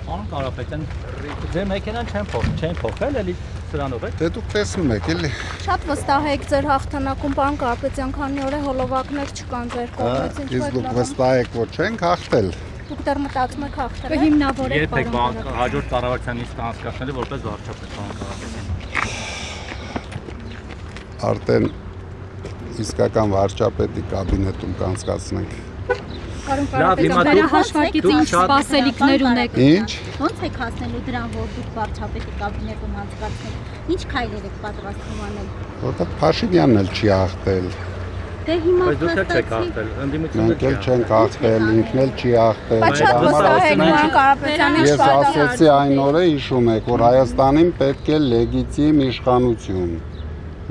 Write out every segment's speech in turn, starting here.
Պարոն Կարապետյան, ձեր մեքենան չեն փոխել, էլի սրանով եք։ Դե դուք տեսնում եք, էլի։ Շատ վստահ եք ձեր հաղթանակում, պարոն Կարապետյան, քանի օր է հոլովակներ չկան ձեր կողմից, Իսկ դուք վստահ եք, որ չենք հաղթել։ Դուք դեռ մտածում եք հաղթել։ Հիմնավոր եք Երբ եք պարոն հաջորդ կառավարության նիստը անցկացնելու որպես վարչապետ, պարոն Կարապետյան։ Արդեն իսկական վարչապետի կաբինետում կանցկացնենք։ Պարոն Կարապետյան, վերահաշվարկից ինչ սպասելիքներ ունեք։ Ինչ։ Ոնց եք հասնելու դրան, որ դուք վարչապետի կաբինետում անցկացնեք։ Ինչ քայլեր եք պատրաստվում անել։ Որտեղ Փաշինյանն էլ չի հաղթել։ Դե հիմա Բայց դուք եք հաղթել, ընդդիմությունը Մենք էլ չենք հաղթել, ինքն էլ չի հաղթել։ Բայց շատ վստահ եք պարոն Կարապետյան, ինչ Ես ասեցի այն օրը, հիշում եք, որ Հայաստանին պետք է լեգիտիմ իշխանություն։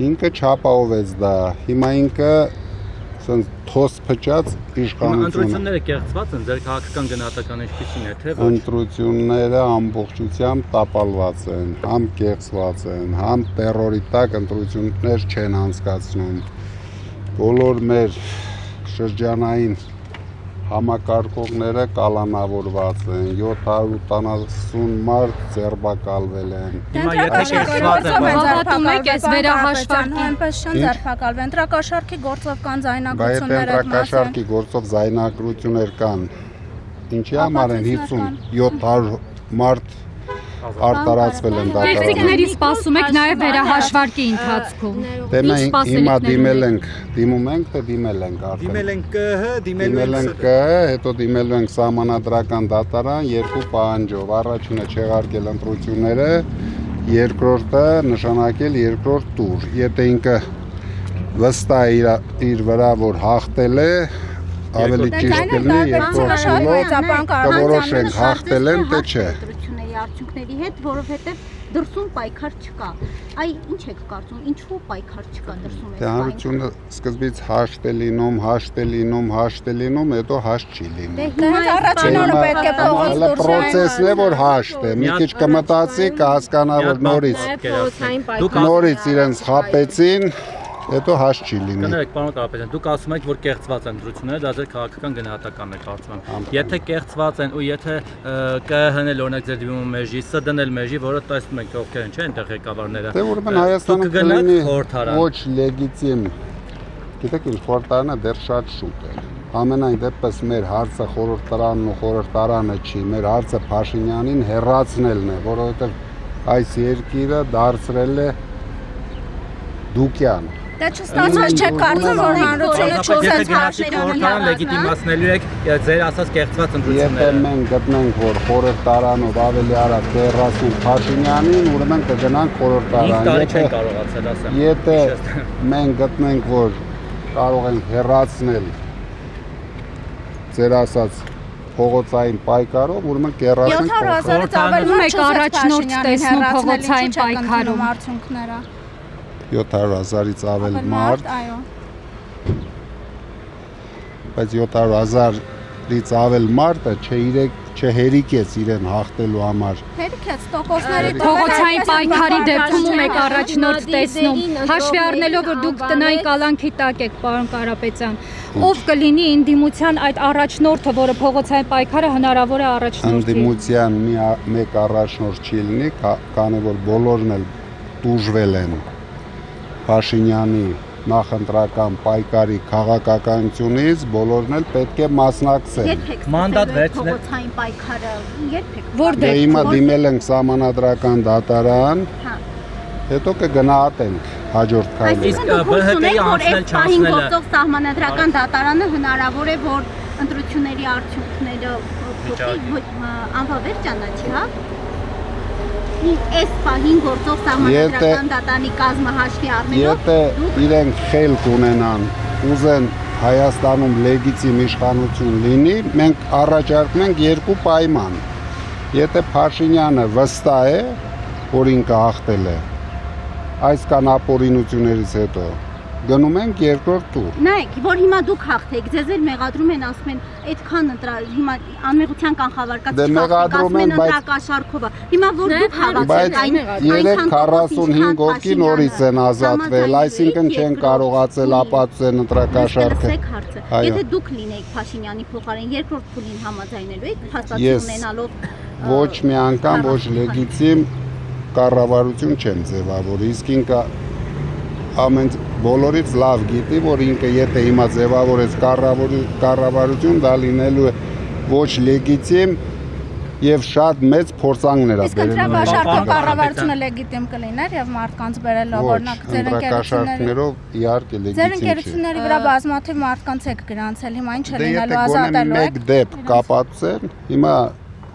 Ինքը չապահովեց դա։ Հիմա ինքը ասենց թոս փչած իշխանություն։ Ընտրությունները կեղծված են, ձեր քաղաքական գնահատականը ինչպիսին է, թե ոչ։ Ընտրությունները ամբողջությամբ տապալված են, համ կեղծված են, համ տերորի տակ ընտրություններ չեն անցկացնում։ Բոլոր մեր շրջանային համակարգողները կալանավորված են, 780 մարդ ձերբակալվել են։ Հիմա եթե կեղծված է, հավատում եք այս վերահաշվարկին, այնպես չեն ձերբակալվել։ Ընտրակաշառքի գործով կան Բայց ձայնագրություններ այդ ընտրակաշառքի գործով զայնագրություններ կան։ Ինչի համար են 50-700 մարդ արտարացվել են դատարանում։ Տեխնիկների սպասում եք նաև վերահաշվարկի ընթացքում։ Դե մենք հիմա դիմել ենք, դիմում ենք, թե դիմել ենք արդեն։ դիմել են ԿՀ, Դիմել ենք ԿՀ, հետո դիմել ենք սահմանադրական դատարան երկու պահանջով։ Առաջինը չեղարկել ընտրությունները, երկրորդը նշանակել երկրորդ տուր։ Եթե ինքը վստահ է իր վրա, որ հաղթել է, ավելի ճիշտ կլինի երկրորդ տուրով կորոշենք հաղթել են, թե չէ։ Արդյունքների հետ, որովհետև դրսում պայքար չկա։ Այ ինչ եք կարծում, ինչու պայքար չկա դրսում։ Դե հանրությունը սկզբից հաշտ է լինում, հետո հաշտ չի լինում։ Դե հիմա առաջին օրը պետք է փողոց դուրս Պրոցեսն է, որ հաշտ է։ Մի քիչ կմտածի, կհասկանա, որ նորից իրենց խաբեցին, հետո հաշտ չի լինի։ Կներեք, պարոն Կարապետյան, դուք ասում եք, որ կեղծված են ընտրությունները, դա ձեր քաղաքական գնահատականն է, կարծում եմ։ Եթե կեղծված են ու եթե ԿՀ-ն էլ օրինակ ձեր դիմում մեժի, ՍԴ-ն էլ մեժի, որը տեսնում ենք ովքեր են, չէ՞, այնտեղ ղեկավարները։ Դե ուրեմն Հայաստանում կլինի ոչ լեգիտիմ։ Գիտեք ինչ, խորհրդարանը դեռ շատ շուտ է։ Ամենայն դեպս մեր հարցը խորհրդարանն ու խորհրդարանը չի, մեր հարցը Փաշինյանին հեռացնելն է, որովհետև այս երկիրը դարձրել է դուկյան։ Դե չստացված չեք կարծում, որ հանրությունը չուզեց խորհրդարան լեգիտիմացնելու եք ձեր ասած կեղծված ընտրությունները։ Եթե մենք գտնենք, որ խորհրդարանով ավելի արագ կհեռացնենք Փաշինյանին, ուրեմն կգնանք խորհրդարան։ Եթե մենք գտնենք, որ կարող ենք հեռացնել ձեր ասած փողոցային պայքարով, ուրեմն կհեռացնենք խորհրդարանը։ Եք առաջնորդ տեսնում փողոցային պայքարում արդյունքները։ 700,000-ից ավել մարդ, այո։ բայց 700,000-ից ավել մարդը չհերիկեց իրեն հաղթելու համար։ Հերիքեց տոկոսների փողոցային պայքարի դեպքում եք առաջնորդ տեսնում, հաշվի առնելով, որ դուք տնային կալանքի տակ եք, պարոն Կարապետյան, ով կլինի ընդդիմության այդ առաջնորդը, որը փողոցային պայքարը հնարավոր է առաջնորդի։ Ընդդիմության մեկ առաջնորդ չի լինի, քանի որ բոլորն էլ տուժվել են Փաշինյանի նախընտրական պայքարի քաղաքականությունից, բոլորն էլ պետք է մասնակցեն։ Մանդատ վերցնել փողոցային պայքարը երբ եք։ Դե հիմա դիմել ենք սահմանադրական դատարան, հետո կգնահատենք հաջորդ քայլերը։ Իսկ ԲՀԿ-ի անցնել չանցնելը գործող սահմանադրական դատարանը հնարավոր է, որ ընտրությունների արդյունքները անվավեր ճանաչի, հա։ Այս պահին գործող սահմանադրական դատարանի կազմը հաշվի առնելով, Եթե իրենք խելք ունենան, ուզեն Հայաստանում լեգիտիմ իշխանություն լինի, մենք առաջարկում ենք երկու պայման։ Եթե Փաշինյանը վստահ է, որ ինքը հաղթել է, այս կան ապօրինություններից հետո, գնում ենք երկրորդ տուր։ Նայեք, որ հիմա դուք հաղթեք, ձեզ էլ մեղադրում են, ասում են, այդքան հիմա անմեղության կանխավարկած մեղադրում են, բայց ընտրակաշառքով։ Հիմա որ դուք հավաքեք Բայց 345 հոգի նորից են ազատվել, այսինքն չեն կարողացել ապացուցել ընտրակաշառքը։ Եթե դուք լինեիք Փաշինյանի փոխարեն երկրորդ փուլին համաձայնելու եք, փաստացի ունենալով ոչ մի անգամ ոչ լեգիտիմ կառավարություն չեն ձևավորի, իսկ ինքը ամեն բոլորից լավ գիտի, որ ինքը եթե հիմա ձևավորեց կառավարություն, դա լինելու է ոչ լեգիտիմ եւ շատ մեծ փորձանքներ Իսկ ընտրակաշառքով կառավարությունը լեգիտիմ կլիներ եւ մարդկանց բերելով օրինակ ձեր ընկերություններով իհարկե Ձեր լեգիտիմ չէ։ ընկերությունների վրա բազմաթիվ մարդկանց եք գրանցել, հիմա ինչ է Դե եթե լինելու գոնե ազատելու մեկ դեպք կապացեն, հիմա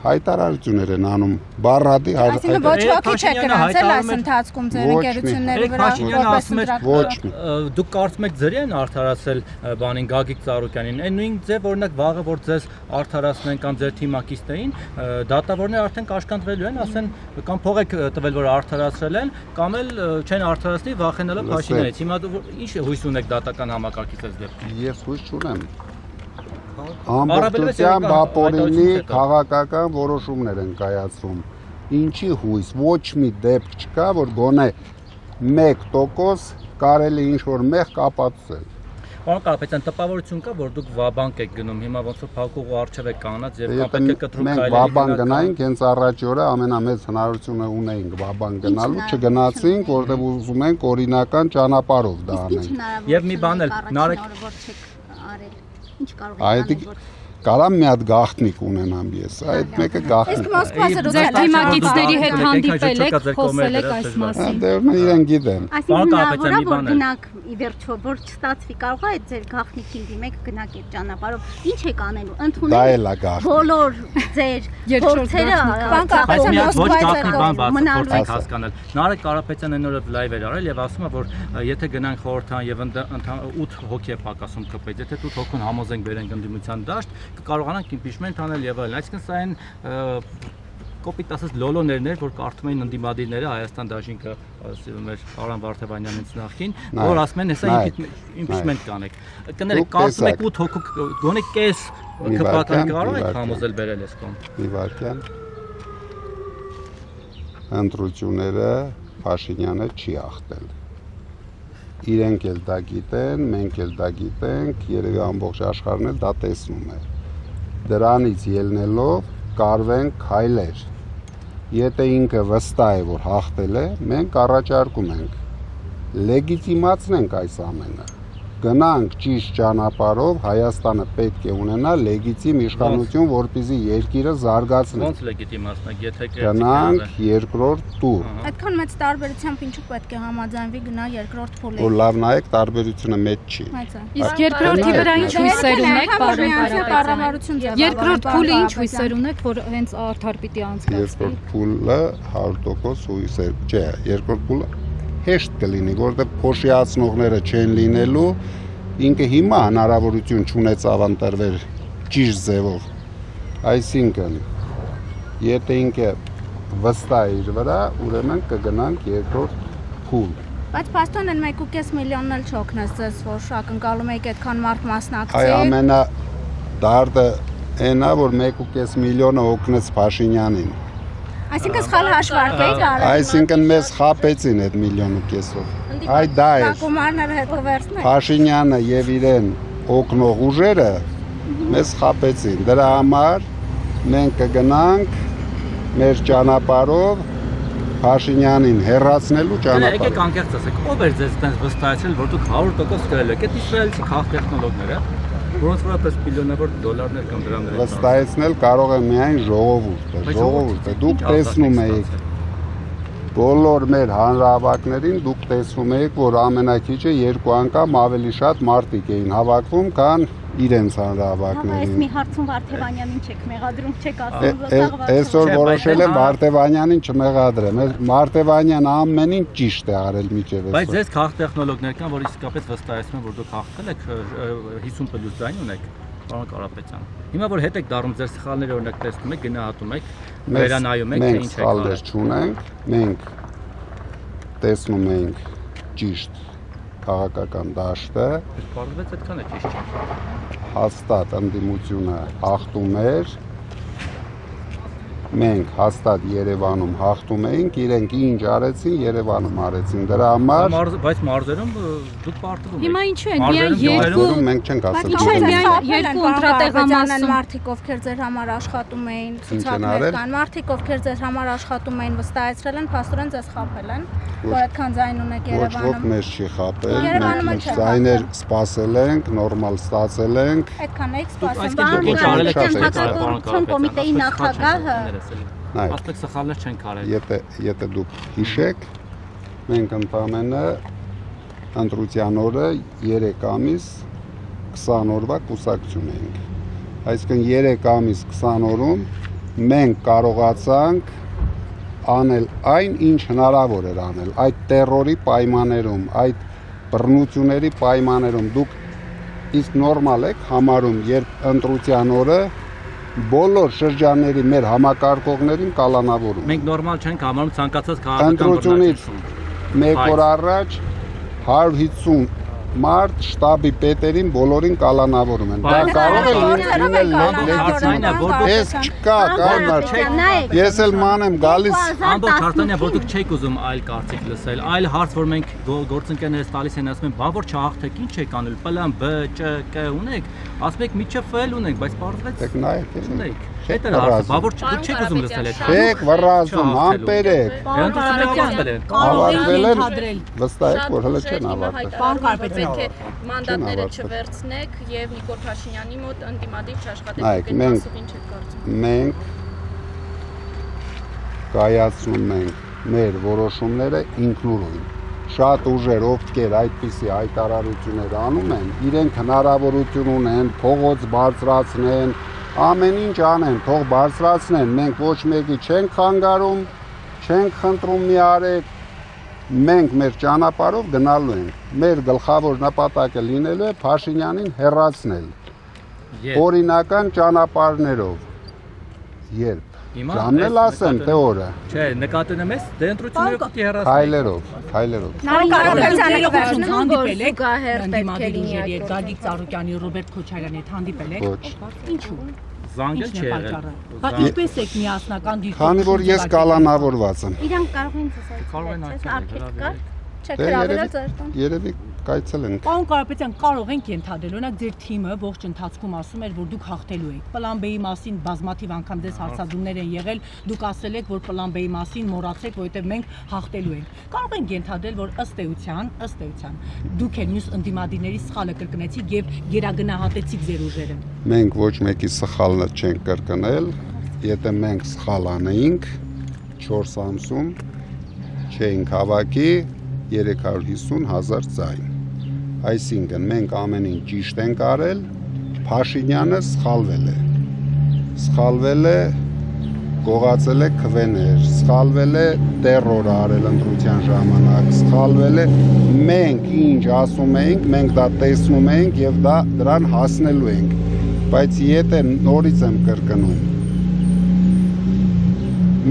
հայտարարություններ են անում, բառադի Այսինքն ոչ ոքի չեք գրանցել այս ընթացքում ձեր ընկերությունների վրա որպես ոչ մի։ Դուք կարծում եք ձեր են արդարացել բանին Գագիկ Ծառուկյանին, այն նույն ձև օրինակ վաղը որ ձեզ արդարացնեն կամ ձեր թիմակիցներին, դատավորները արդեն կաշկանդվելու են, ասեն կամ փող եք տվել որ արդարացրել են, կամ էլ չեն արդարացնի վախենալով Փաշինյանից։ Հիմա ինչ հույս ունեք դատական համակարգից այս դեպքում։ Ես հույս չունեմ։ Ամբողջությամբ ապօրինի քաղաքական որոշումներ են կայացվում։ Ինչի հույս, ոչ մի դեպք չկա, որ գոնե 1% կարելի ինչ-որ մեղ կապացնել։ Պարոն Կարապետյան, տպավորություն կա, որ դուք վաբանկ եք գնում, հիմա ոնց որ փակուղու առջև եք կանգնած եւ կամ պետք է կտրուկ Մենք վաբանկ գնայինք, հենց առաջի օրը ամենամեծ հնարավորությունը ունեինք վաբանկ գնալու, չգնացինք, որտեղ ուզում ենք օրինական ճանապարհով դա անենք։ Եվ մի բան էլ, Նարեկ Ինչ կարող եք Կարամ մի հատ գաղտնիք ունենամ ես, այդ մեկը գաղտնիք։ Իսկ Մոսկվա Ձեր թիմակիցների հետ հանդիպել եք, խոսել եք այս մասին։ Դե իրեն գիտեն։ Այսինքն հնարավոր է որ գնաք ի վերջո որ չստացվի կարող է այդ ձեր գաղտնիքին դիմեք գնաք այդ ճանապարհով ինչ եք անելու Դա էլ է գաղտնիք։ բոլոր ձեր փորձերը Բայց մի հատ ոչ գաղտնիք բան բացի հասկանալ։ Նարեկ Կարապետյանը այն օրը լայվ էր արել եւ ասում է որ եթե գնանք խորհրդան եւ 8 հոգի է պակասում ԿՊ-ից, եթե 8 հոգուն համոզենք բերենք ընդդիմության դաշտ կարողանանք impeachment անել եւ այլն, այսինքն սա այն կոպիտ ասած լոլոներն էր, որ կարդում էին ընդդիմադիրները Հայաստան դաշինքը, մեր Արամ Վարդևանյանից նախին, որ ասում են հեսա impeachment կանեք։ Կներեք, կարծում եք 8 հոգու գոնե կես կպական կարող եք համոզել բերել ես կողմ։ Մի վարքյան։ Ընտրությունները Փաշինյանը չի ախտել։ Իրենք էլ դա գիտեն, մենք էլ դա գիտենք, երևի ամբողջ աշխարհն էլ դա տեսնում է։ Դրանից ելնելով կարվենք քայլեր։ Եթե ինքը վստահ է, որ հաղթել է, մենք առաջարկում ենք լեգիտիմացնենք այս ամենը։ Գնանք ճիշտ ճանապարհով, Հայաստանը պետք է ունենա լեգիտիմ իշխանություն, որպեսզի երկիրը զարգացնի։ Ոնց լեգիտիմացնենք, եթե գնանք երկրորդ տուր։ Այդքան մեծ տարբերությամբ ինչու պետք է համաձայնվի գնա երկրորդ փուլի։ Որ լավ նայեք, տարբերությունը մեծ չի։ Իսկ երկրորդի վրա ինչ հույսեր ունեք, պարոն Կարապետյան։ Երկրորդ փուլը ինչ հույսեր ունեք, որ հենց արդար պիտի անցկացվի։ Երկրորդ փուլը 100% հույսեր, չէ, երկրորդ փուլը հեշտ կլինի, որտեղ փոշիացնողները չեն լինելու, ինքը հիմա հնարավորություն չունեցավ ընտրվել ճիշտ ձևով։ Այսինքն, եթե ինքը վստահ է իր վրա, ուրեմն կգնանք երկրորդ փուլ։ Բայց փաստորեն են 1.5 միլիոնն էլ չօգնեց ձեզ, որ շակընկալում եք այդքան մարդ մասնակցի։ Այ ամենադարդը այնա, որ 1.5 միլիոնը օգնեց Փաշինյանին։ Այսինքն սխալ հաշվարկեք արել։ Այսինքն մեզ խապեցին այդ 1.5 միլիոնով։ Այ դա է։ Գումարները հետո վերցնեք։ Փաշինյանը եւ իրեն օգնող ուժերը մեզ խապեցին։ Դրա համար մենք կգնանք մեր ճանապարհով Փաշինյանին հեռացնելու ճանապարհով։ Եկեք անկեղծ ասեք, ով էր ձեզ այդպես վստահեցրել, որ դուք 100% կրել եք։ Այդ իսրայելցի քաղտեխնոլոգները, որոնց վրա պես միլիոնավոր դոլարներ կամ դրամներ են վստահեցնել կարող է միայն ժողովուրդը։ Դուք տեսնում եք բոլոր մեր հանրահավաքներին դուք տեսնում եք, որ ամենակիչը 2 անգամ ավելի շատ մարդիկ էին հավաքվում, քան իրենց հանրահավաքներին։ Այս մի հարցում Վարդևանյանին չեք մեղադրում, չեք ասում Այսօր որոշել եմ Վարդևանյանին չմեղադրեմ։ Վարդևանյան ամեն ինչ ճիշտ է արել միջև այսօր։ Բայց ձեզ քաղտեխնոլոգներ կան, որ իսկապես վստահեցնում են, որ դուք հաղթել եք 50+9 ունեք, պարոն Կարապետյան։ Հիմա որ հետ եք դառնում ձեր սխալները օրինակ տեսնում եք, գնահատում եք, վերանայում եք, թե ինչ եք արել։ Մենք սխալներ չունենք, մենք տեսնում ենք ճիշտ քաղաքական դաշտը, Պարզվեց այդքան է ճիշտ չէ։ հաստատ ընդդիմությունը հաղթում էր, մենք հաստատ Երևանում հաղթում էինք, իրենք ինչ արեցին, Երևանում արեցին։ Դրա համար բայց մարզերում դուք պարտվում եք։ Հիմա ինչու են միայն երկու մենք չենք ասել։ Ինչու են միայն երկու ընտրատեղամասում մարդիկ, ովքեր ձեր համար աշխատում էին, ցուցակներ կան, մարդիկ, ովքեր ձեր համար աշխատում էին, վստահեցրել են, փաստորեն ձեզ խաբել են, որ այդքան ձայն ունեք Ոչ ոք Երևանում։ մեզ չի խաբել, Երևանում մենք չեն ձայներ սպասել ենք, նորմալ ստացել ենք։ Այդքան եք սպասում։ Այսինքն ինչ արել եք Հանրապետության կոմիտեի նախագահը Աստղ սխալներ չեն կարել։ Եթե դուք հիշեք, մենք ընդամենը ընտրության օրը 3 ամիս 20 օրվա կուսակցություն էինք։ Այսինքն 3 ամիս 20 օրում մենք կարողացանք անել այն, ինչ հնարավոր էր անել, այդ տերորի պայմաններում, այդ բռնությունների պայմաններում դուք իսկ նորմալ եք համարում, երբ ընտրության օրը բոլոր շրջանների մեր համակարգողներին կալանավորում։ Մենք նորմալ չենք համարում ցանկացած քաղաքական Ընտրությունից 1 օր առաջ 150 մարդ շտաբի պետերին բոլորին կալանավորում են։ Դա կարող է լինել Ես չկա, կանար։ Ես էլ ման եմ գալիս։ Ամբողջ Հարցանյա, որ դուք չեք ուզում այլ կարծիք լսել, այլ հարց, որ մենք գործընկերներս տալիս են ասում են, բա որ չհաղթեք, ինչ եք անել, պլան B, Չ, Կ ունեք, ասում եք միջը F-ել ունենք, բայց պարզվեց Դեք նայեք, ունեք։ Այդ է հարցը, բա որ դուք չեք ուզում լսել այդ։ Եք վռազում, համբերեք։ Ավարտվել են, վստահ եք, որ հələ չեն ավարտել։ Պարոն Կարապետյան, մանդատները չվերցնեք եւ Նիկոլ Փաշինյանի մոտ ընդդիմադիր չաշխատեք, դուք ասում ինչ եք կարծում։ Մենք կայացնում ենք մեր որոշումները ինքնուրույն։ Շատ ուժեր, ովքեր այդպիսի հայտարարություններ անում են, իրենք հնարավորություն ունեն փողոց բարձրացնեն, ամեն ինչ անեն, թող բարձրացնեն, մենք ոչ մեկի չենք խանգարում, չենք խնդրում մի արեք, մենք մեր ճանապարհով գնալու ենք։ Մեր գլխավոր նպատակը լինելու է Փաշինյանին հեռացնել։ Օրինական ճանապարհներով։ Երբ Ժամն էլ ասեմ, թե օրը։ Չէ, նկատի ունեմ ես, դե ընտրությունները պիտի հեռացնենք։ Քայլերով։ Հանդիպել եք ընդդիմադիր ուժերի հետ, Գագիկ Ծառուկյանի, Ռոբերտ Քոչարյանի հետ հանդիպել եք։ Ինչու։ Զանգել չի եղել։ Բայց ինչպես եք միասնական դիրքում։ Քանի որ ես կալանավորված եմ։ Իրանք կարող են Կարող են այցելել։ Չեք հրավիրել ձեր տուն։ Երևի կայցել ենք։ Պարոն Կարապետյան, կարող ենք ենթադրել, օրինակ ձեր թիմը ողջ ընթացքում ասում էր, որ դուք հաղթելու եք։ Պլան B-ի մասին բազմաթիվ անգամ դες հարցադրումներ են եղել, դուք ասել եք, որ պլան B-ի մասին մոռացեք, որովհետև մենք հաղթելու ենք։ Կարող ենք ենթադրել, որ ըստ էության դուք էլ մյուս ընդդիմադիրների սխալը կրկնեցիք եւ գերագնահատեցիք ձեր ուժերը։ Մենք ոչ մեկի սխալը չենք կրկնել, եթե մենք սխալ անեինք 4 ամսում չէինք հավաքի 350,000 ձայն։ Այսինքն մենք ամեն ինչ ճիշտ ենք արել, Փաշինյանը սխալվել է, գողացել է քվեներ, սխալվել է տերոր արել ընտրության ժամանակ, սխալվել է մենք ինչ ասում էինք, մենք դա տեսնում էինք եւ դրան հասնելու ենք, բայց եթե նորից եմ կրկնում,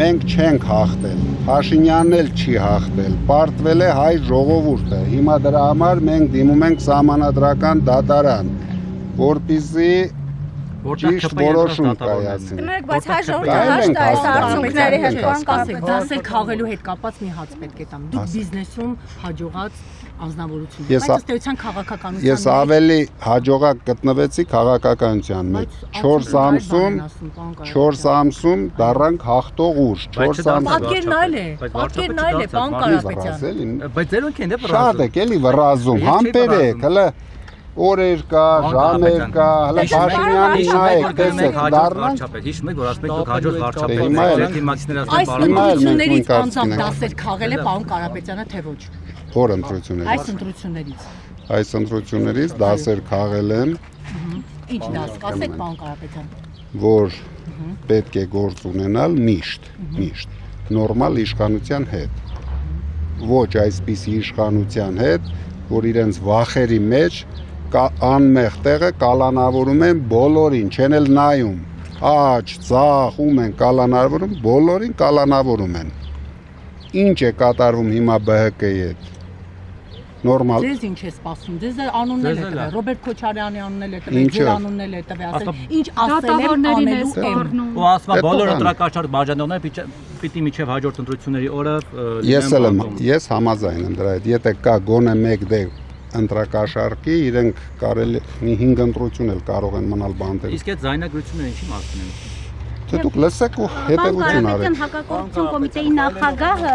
մենք չենք հաղթել, Փաշինյանն էլ չի հաղթել, պարտվել է հայ ժողովուրդը, հիմա դրա համար մենք դիմում ենք սահմանադրական դատարան, որպեսզի ճիշտ որոշում կայացնի։ Բայց հայ ժողովուրդը հաշտ է այս արդյունքների հետ, պարոն Կարապետյան։ Դասեր քաղելու հետ կապված մի հաց պետք է տամ։ Դուք բիզնեսում հաջողած անձնավորություն եք, բայց ըստ էության քաղաքականության Ես ավելի հաջողակ գտնվեցի քաղաքականության մեջ 4 ամսում դառանք հաղթող ուժ 4 ամսում պատկերն այլ է, պարոն Կարապետյան։ Բայց ձերոնք են դե շատ եք էլի վռազում, համբերեք, հələ օրեր կա, ժամեր կա, հələ Փաշինյանի նայեք, տեսեք, դառնանք։ Հիշում եք, որ ասում եք դուք հաջորդ վարչապետ Հիմա էլ եք, թիմակիցները Այս ասում են ընտրություններից անձամբ դասեր քաղել է պարոն Կարապետյանը, թե ոչ։ Որ ընտրություններից։ Այս ընտրություններից։ Այս ընտրություններից դասեր քաղել եմ, Ինչ դաս, ասեք պարոն Կարապետյան։ որ պետք է գործ ունենալ միշտ, նորմալ իշխանության հետ։ Ոչ այսպիսի իշխանության հետ, որ իրենց վախերի մեջ անմեղ տեղը կալանավորում են բոլորին, չեն էլ նայում, աջ, ձախ, ում են կալանավորում, բոլորին կալանավորում են։ Ինչ է կատարվում հիմա ԲՀԿ-ի հետ։ նորմալ։ Ձեզ ինչ է սպասում։ Ձեզ անուններ է տվել, Ռոբերտ Քոչարյանի անուններ է տվել, Ինչը։ ձեր անուններ է տվել, ասել, ինչ ասել եմ Դատավորներին է անելու եմ։ սպառնում։ Ու ասма Էդ բոլոր տղան։ ընտրակաշար բաժանողները պիտի միջև հաջորդ ընտրությունների օրը Ես համաձայն եմ դրա հետ։ Եթե կա գոնե մեկ դեպք ընտրակաշարքի, իրենք կարելի մի 5 ընտրություն էլ կարող են մնալ բանտեր։ Իսկ այդ զայնագրությունները ինչի մասին են։ Թե դուք լսեք ու հետևություն արեք։ Հակակոռուպցիոն կոմիտեի նախագահը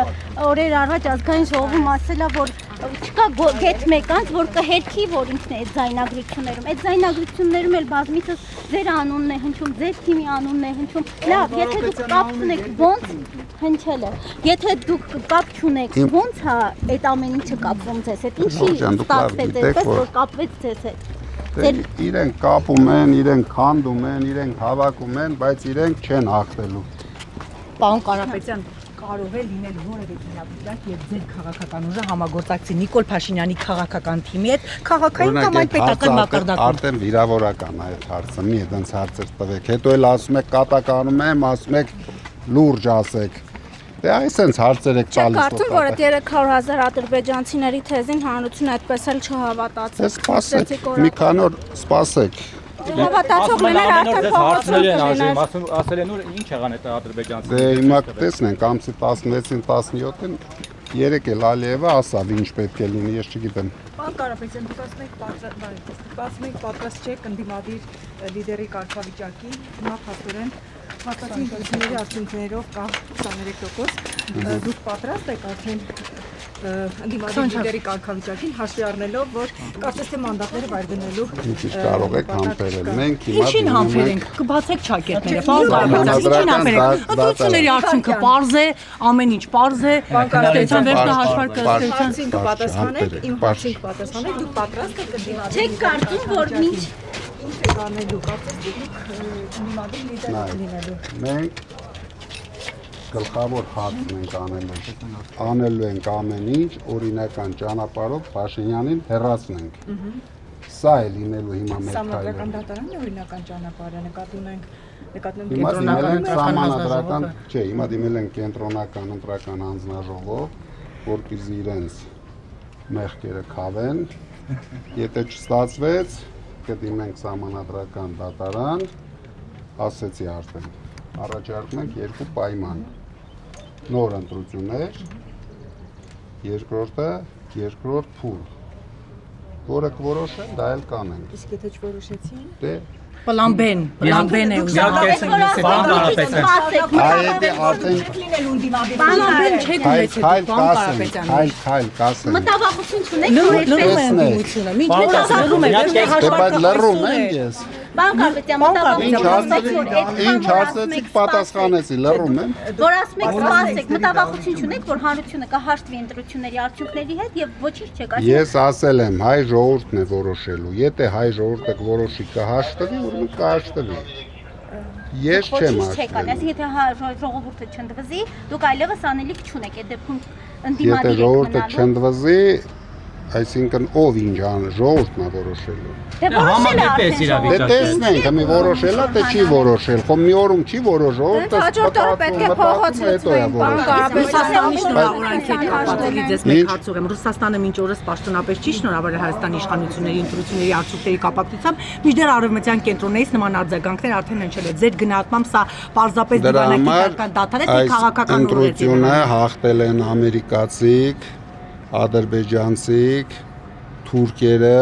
օրեր առաջ ազգային ժողովում ասել է, որ չկա գետ մեկանց, որ կհերքի, որ ինքն է այդ զայնագրություններում։ Այդ զայնագրություններում էլ բազմիցս ձեր անունն է հնչում, ձեր թիմի անունն է հնչում։ Լավ, եթե դուք կապ ունեք, ոնց հնչել է։ Եթե դուք կապ չունեք, ոնց է այդ ամեն ինչը կապվում ձեզ հետ։ Ինչի ստացվեց այդպես, որ կապվեց ձեզ հետ։ Իրենք կապում են, իրենք քանդում են, իրենք հավաքում են, բայց իրենք չեն հաղթելու։ Պարոն Կարապետյան, կարող է լինել որևէ իրավիճակ, եւ ձեր քաղաքական ուժը համագործակցի Նիկոլ Փաշինյանի քաղաքական թիմի հետ, քաղաքային կամ այլ պետական մակարդակում։ Արդեն վիրավորական է այդ հարցը, մի այդպես հարցեր տվեք։ Հետո էլ ասում եք կատականում եմ, ասում եք լուրջ ասեք։ Դե այսպես հարցեր եք տալիս։ Կարծում որ այդ 300,000 ադրբեջանցիների թեզին հանրությունը այդպես էլ չհավատացել։ Սպասեք, մի քանի օր սպասեք։ Հավատացողներ արդեն հարցներ են արժի, փողոցում ասել են որ ինչ եղան այդ ադրբեջանցիները։ Դե հիմա կտեսնենք ամսի 16-ին 17-ին երեք էլ Ալիևը ասավ ինչ պետք է լինի, ես չգիտեմ։ Պարոն Կարապետյան, դուք ասում եք պատրաստ չեք ընդդիմադիր լիդերի կարգավիճակին, հիմա փաստորեն հաստատին ընտրությունների արդյունքներով կա 23%, դուք պատրաստ եք արդեն ընդդիմադիր լիդերի կարգավիճակին հաշվի առնելով, որ կարծես թե մանդատները վայր դնելու Ինչ կարող եք համբերել։ Մենք հիմա Ինչին համբերենք, կբացեք չակետները, պարոն Կարապետյան, ինչին համբերենք։ Ընտրությունների արդյունքը պարզ է, ամեն ինչ պարզ է, ըստեյության վերջնա հաշվարկը ըստեյության հարցին կպատասխանեք, իմ հարցին կպատասխանեք, դուք պատրաստ եք ընդդիմադիր Չեք կարծում, որ ինչ եք անելու, կարծես թե դուք ընդդիմադիր լիդեր լինելու։ Մենք գլխավոր հարցն ենք անելու ենք ամեն ինչ օրինական ճանապարհով Փաշինյանին հեռացնենք։ Սա է լինելու հիմա մեր Սահմանադրական քայլը։ դատարանն է օրինական ճանապարհը, նկատում ենք Հիմա դիմել ենք սահմանադրական, չէ, հիմա դիմել ենք կենտրոնական ընտրական հանձնաժողով, որպեսզի իրենց մեղքերը քավեն։ Եթե չստացվեց, կդիմենք սահմանադրական դատարան, ասեցի արդեն։ Առաջարկում ենք երկու պայման։ Նոր ընտրություններ, երկրորդը երկրորդ փուլ, որը կորոշեն, դա էլ կանենք։ Իսկ եթե չորոշեցին, Դե Պլան B-ն է ուզում։ Այդի արդեն Պլան B-ն չեք ունեցել, պարոն Կարապետյան։ Քայլ կասեն։ մտավախություն չունեք, Լռում է ընդդիմությունը։ Մինչ մեկ ասում եք, Դե բայց լռում եմ ես։ Պարոն Կարապետյան, մտավախություն Ինչ հարցեցիք պատասխանեցի, լռում եմ։ որ ասում եք սպասեք, մտավախություն չունեք, որ հանրությունը կհաշտվի ընտրությունների արդյունքների հետ եւ ոչինչ չեք ասում։ Ես ասել եմ, հայ ժողովուրդն է որոշելու։ Եթե հայ ժողովուրդը կորոշի կհաշտվի, ուրեմն կհաշտվի։ Ես չեմ ասում։ ասում։ Եթե ժողովուրդը չընդվզի, դուք այլևս անելիք չունեք այդ դեպքում Եթե ընդդիմադիր ժողովուրդը չընդվզի, այսինքն ով ինչ անի, ժողովուրդն է որոշելու։ Դե որոշել է Համապետես արդեն Դե իրավիճակը։ տեսնենք, մի որոշել է, թե չի որոշել։ Խո մի օրում չի որոշ, ժողովուրդը Հաջորդ օրը պետք է փողոց լցվեն, պարոն Ռուսաստանի շնորհավորանքի հետ կապված էլի ձեզ մեկ Ինչ? հարց ուղեմ։ Ռուսաստանը մինչ օրս պաշտոնապես չի շնորհավորել Հայաստանի իշխանությունների ընտրությունների արդյունքների կապակցությամբ, մինչդեռ արևմտյան կենտրոններից նման արձագանքներ արդեն հնչել է։ Ձեր գնահատմամբ սա պարզապես Դրա դիվանագիտական դադար է, թե այս քաղաքական ընտրությունը հաղթել են ամերիկացիք, ադրբեջանցիք, թուրքերը,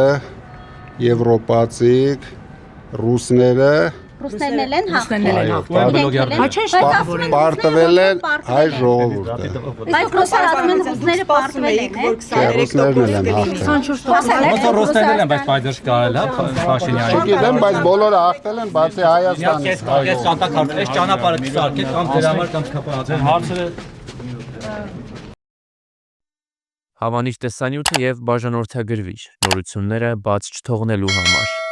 եվրոպացիք, ռուսները, ռուսներն էլ են Ռուսներն հաղթել։ Հայ չեն շտապավորել։ պարտվել են հայ ժողովուրդը։ Բայց ռուսները ասում են ռուսները պարտվել են, Չէ, ռուսներն էլ են հաղթել։ 24%։ Ոնց որ ռուսներն են, բայց պայծր չկարել, հա, Փաշինյանի։ Չգիտեմ, բայց բոլորը հաղթել են, բացի Հայաստանից։ Ես կանտակ հարց, այս ճանապարհը կսարքեք կամ դրա համար կամ չկապահարեք։ Հարցը Հավանիչ տեսանյութը եւ բաժանորդագրվիչ նորությունները բաց չթողնելու համար